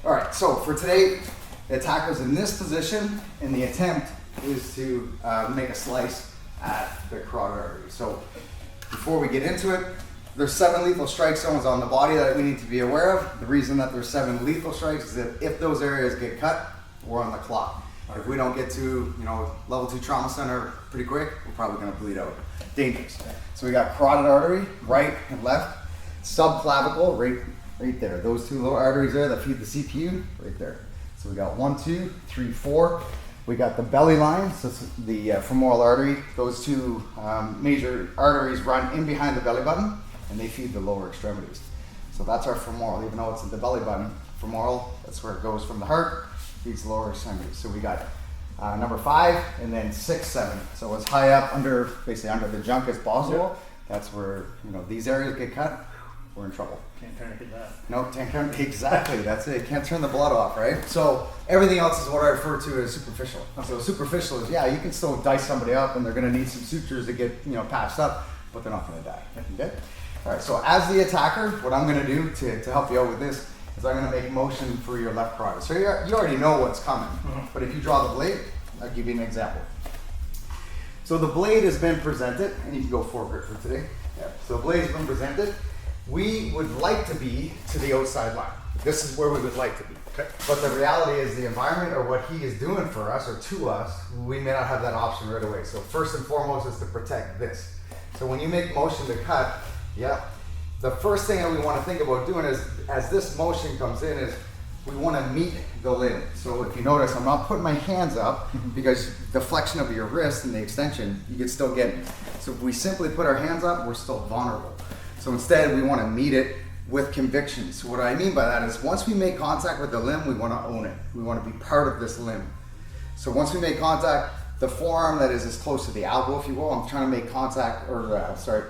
All right, so for today, the attacker's in this position, and the attempt is to make a slice at the carotid artery. So before we get into it, there's 7 lethal strike zones on the body that we need to be aware of. The reason that there's 7 lethal strikes is that if those areas get cut, we're on the clock. If we don't get to, level 2 trauma center pretty quick, we're probably gonna bleed out. Dangerous. So we got carotid artery, right and left, subclavicle, right there. Those 2 little arteries there that feed the CPU, right there. So we got 1, 2, 3, 4. We got the belly line, so the femoral artery. Those 2 major arteries run in behind the belly button, and they feed the lower extremities. So that's our femoral, even though it's at the belly button. Femoral, that's where it goes from the heart, feeds the lower extremities. So we got number 5, and then 6, 7. So as high up basically under the junk as possible. Yep. That's where these areas get cut. We're in trouble. Can't turn it to that. No, exactly. That's it. Can't turn the blood off, right? So everything else is what I refer to as superficial. So superficial is, you can still dice somebody up, and they're going to need some sutures to get patched up, but they're not going to die. Okay. All right. So as the attacker, what I'm going to do to help you out with this is I'm going to make motion for your left carotid. So you already know what's coming, but if you draw the blade, I'll give you an example. So the blade has been presented, and you can go forward for today. Yeah. So the blade's been presented. We would like to be to the outside line. This is where we would like to be. Okay. But the reality is the environment or what he is doing for us or to us, we may not have that option right away. So first and foremost is to protect this. So when you make motion to cut, the first thing that we want to think about doing is, as this motion comes in, is we want to meet the limb. So if you notice, I'm not putting my hands up because the flexion of your wrist and the extension, you can still get me. So if we simply put our hands up, we're still vulnerable. So instead, we want to meet it with conviction. So what I mean by that is once we make contact with the limb, we want to own it. We want to be part of this limb. So once we make contact, the forearm that is as close to the elbow, if you will, I'm trying to make contact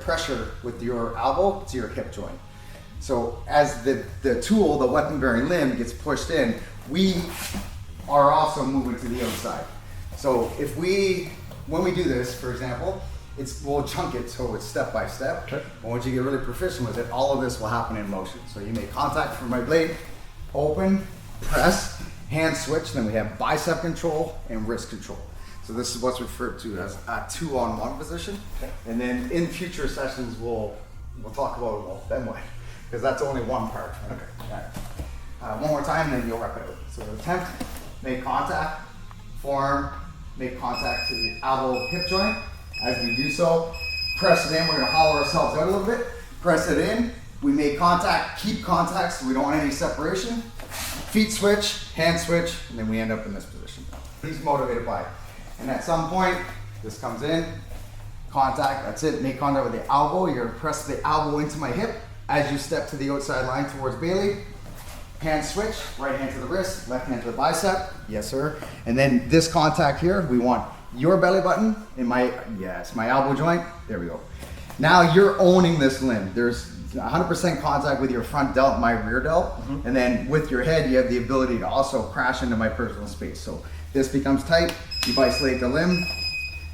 pressure with your elbow to your hip joint. So as the tool, the weapon-bearing limb gets pushed in, we are also moving to the outside. So when we do this, for example, we'll chunk it so it's step by step. Okay. And once you get really proficient with it, all of this will happen in motion. So you make contact from my blade, open, press, hand switch, then we have bicep control and wrist control. So this is what's referred to as a 2-on-1 position. Okay. And then in future sessions, we'll talk about then what, because that's only one part. Okay. All right. One more time, then you'll wrap it out. So attempt, make contact, forearm, make contact to the elbow hip joint. As we do so, press it in. We're going to hollow ourselves out a little bit. Press it in. We make contact, keep contact, so we don't want any separation. Feet switch, hand switch, and then we end up in this position. He's motivated by it. And at some point, this comes in, contact, that's it. Make contact with the elbow. You're going to press the elbow into my hip as you step to the outside line towards Bailey. Hand switch, right hand to the wrist, left hand to the bicep. Yes, sir. And then this contact here, we want your belly button and my elbow joint. There we go. Now you're owning this limb. There's 100% contact with your front delt, my rear delt. And then with your head, you have the ability to also crash into my personal space. So this becomes tight, you isolate the limb,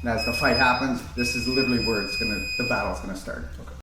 and as the fight happens, this is literally where the battle's gonna start. Okay.